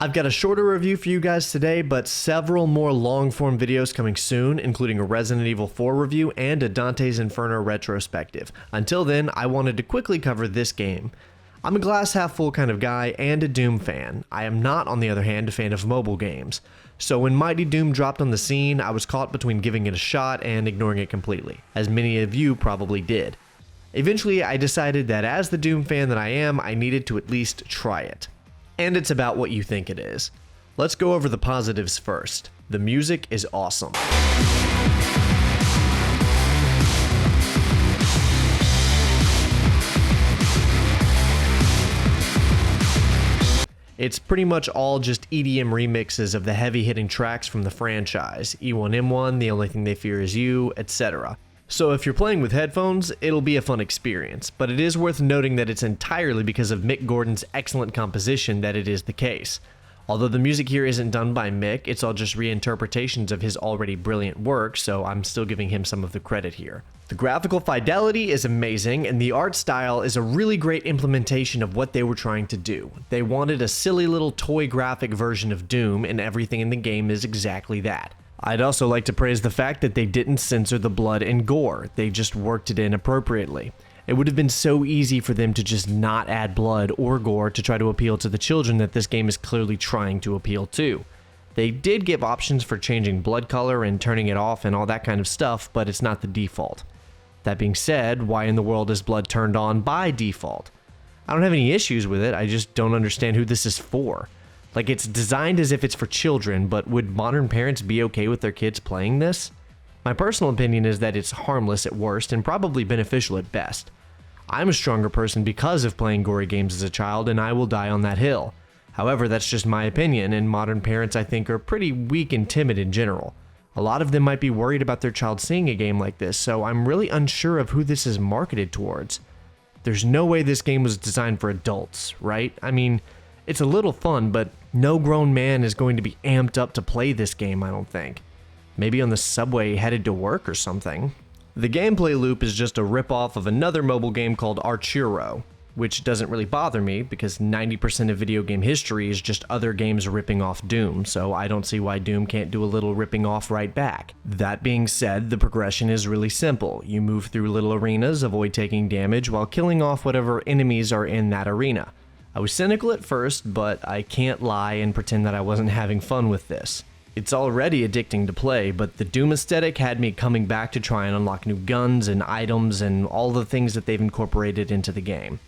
I've got a shorter review for you guys today, but several more long-form videos coming soon, including a Resident Evil 4 review and a Dante's Inferno retrospective. Until then, I wanted to quickly cover this game. I'm a glass half full kind of guy and a Doom fan. I am not, on the other hand, a fan of mobile games. So when Mighty Doom dropped on the scene, I was caught between giving it a shot and ignoring it completely, as many of you probably did. Eventually, I decided that as the Doom fan that I am, I needed to at least try it. And it's about what you think it is. Let's go over the positives first. The music is awesome. It's pretty much all just EDM remixes of the heavy-hitting tracks from the franchise. E1M1, The Only Thing They Fear Is You, etc. So if you're playing with headphones, it'll be a fun experience, but it is worth noting that it's entirely because of Mick Gordon's excellent composition that it is the case. Although the music here isn't done by Mick, it's all just reinterpretations of his already brilliant work, so I'm still giving him some of the credit here. The graphical fidelity is amazing, and the art style is a really great implementation of what they were trying to do. They wanted a silly little toy graphic version of Doom, and everything in the game is exactly that. I'd also like to praise the fact that they didn't censor the blood and gore, they just worked it in appropriately. It would have been so easy for them to just not add blood or gore to try to appeal to the children that this game is clearly trying to appeal to. They did give options for changing blood color and turning it off and all that kind of stuff, but it's not the default. That being said, why in the world is blood turned on by default? I don't have any issues with it, I just don't understand who this is for. Like, it's designed as if it's for children, but would modern parents be okay with their kids playing this? My personal opinion is that it's harmless at worst and probably beneficial at best. I'm a stronger person because of playing gory games as a child, and I will die on that hill. However, that's just my opinion, and modern parents I think are pretty weak and timid in general. A lot of them might be worried about their child seeing a game like this, so I'm really unsure of who this is marketed towards. There's no way this game was designed for adults, right? I mean, it's a little fun, but no grown man is going to be amped up to play this game, I don't think. Maybe on the subway headed to work or something. The gameplay loop is just a rip-off of another mobile game called Archero, which doesn't really bother me because 90% of video game history is just other games ripping off Doom, so I don't see why Doom can't do a little ripping off right back. That being said, the progression is really simple. You move through little arenas, avoid taking damage, while killing off whatever enemies are in that arena. I was cynical at first, but I can't lie and pretend that I wasn't having fun with this. It's already addicting to play, but the Doom aesthetic had me coming back to try and unlock new guns and items and all the things that they've incorporated into the game.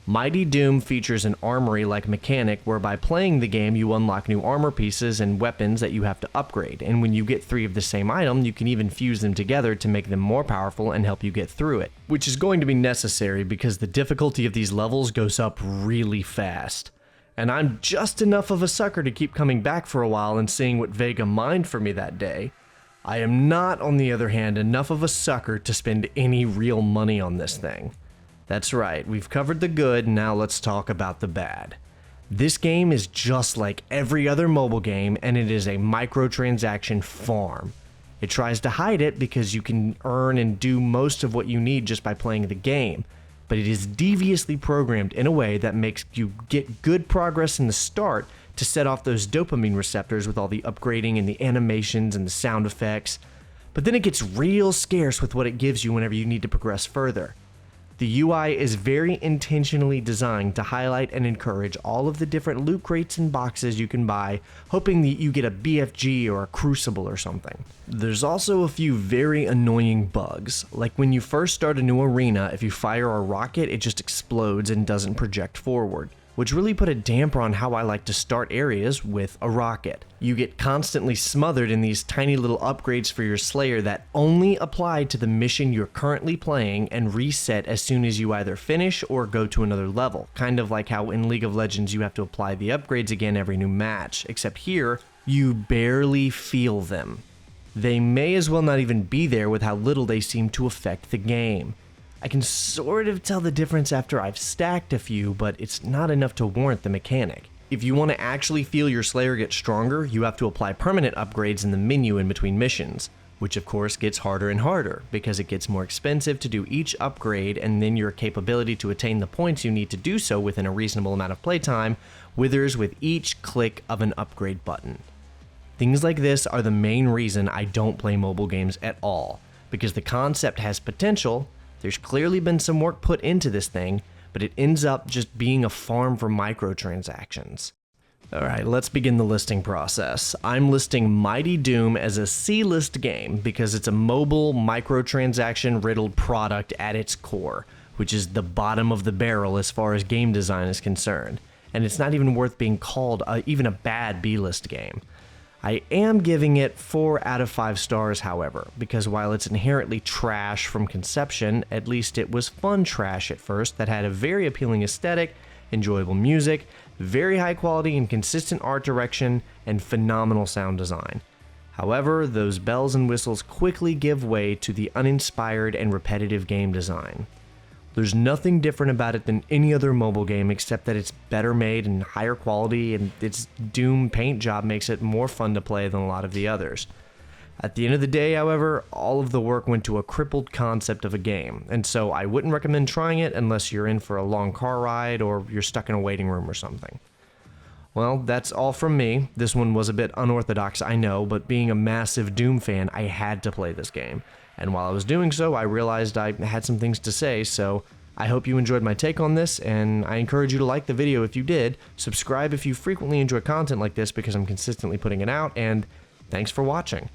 Mighty Doom features an armory-like mechanic where by playing the game you unlock new armor pieces and weapons that you have to upgrade, and when you get 3 of the same item, you can even fuse them together to make them more powerful and help you get through it, which is going to be necessary because the difficulty of these levels goes up really fast. And I'm just enough of a sucker to keep coming back for a while and seeing what Vega mined for me that day. I am not, on the other hand, enough of a sucker to spend any real money on this thing. That's right, we've covered the good, now let's talk about the bad. This game is just like every other mobile game, and it is a microtransaction farm. It tries to hide it because you can earn and do most of what you need just by playing the game, but it is deviously programmed in a way that makes you get good progress in the start to set off those dopamine receptors with all the upgrading and the animations and the sound effects, but then it gets real scarce with what it gives you whenever you need to progress further. The UI is very intentionally designed to highlight and encourage all of the different loot crates and boxes you can buy, hoping that you get a BFG or a Crucible or something. There's also a few very annoying bugs, like when you first start a new arena, if you fire a rocket, it just explodes and doesn't project forward, which really put a damper on how I like to start areas with a rocket. You get constantly smothered in these tiny little upgrades for your Slayer that only apply to the mission you're currently playing and reset as soon as you either finish or go to another level, kind of like how in League of Legends you have to apply the upgrades again every new match, except here, you barely feel them. They may as well not even be there with how little they seem to affect the game. I can sort of tell the difference after I've stacked a few, but it's not enough to warrant the mechanic. If you want to actually feel your Slayer get stronger, you have to apply permanent upgrades in the menu in between missions, which of course gets harder and harder because it gets more expensive to do each upgrade, and then your capability to attain the points you need to do so within a reasonable amount of playtime withers with each click of an upgrade button. Things like this are the main reason I don't play mobile games at all, because the concept has potential, there's clearly been some work put into this thing, but it ends up just being a farm for microtransactions. Alright, let's begin the listing process. I'm listing Mighty Doom as a C-list game because it's a mobile, microtransaction-riddled product at its core, which is the bottom of the barrel as far as game design is concerned, and it's not even worth being called even a bad B-list game. I am giving it 4 out of 5 stars, however, because while it's inherently trash from conception, at least it was fun trash at first that had a very appealing aesthetic, enjoyable music, very high quality and consistent art direction, and phenomenal sound design. However, those bells and whistles quickly give way to the uninspired and repetitive game design. There's nothing different about it than any other mobile game except that it's better made and higher quality, and its Doom paint job makes it more fun to play than a lot of the others. At the end of the day, however, all of the work went to a crippled concept of a game, and so I wouldn't recommend trying it unless you're in for a long car ride or you're stuck in a waiting room or something. Well, that's all from me. This one was a bit unorthodox, I know, but being a massive Doom fan, I had to play this game. And while I was doing so, I realized I had some things to say, so I hope you enjoyed my take on this, and I encourage you to like the video if you did, subscribe if you frequently enjoy content like this because I'm consistently putting it out, and thanks for watching.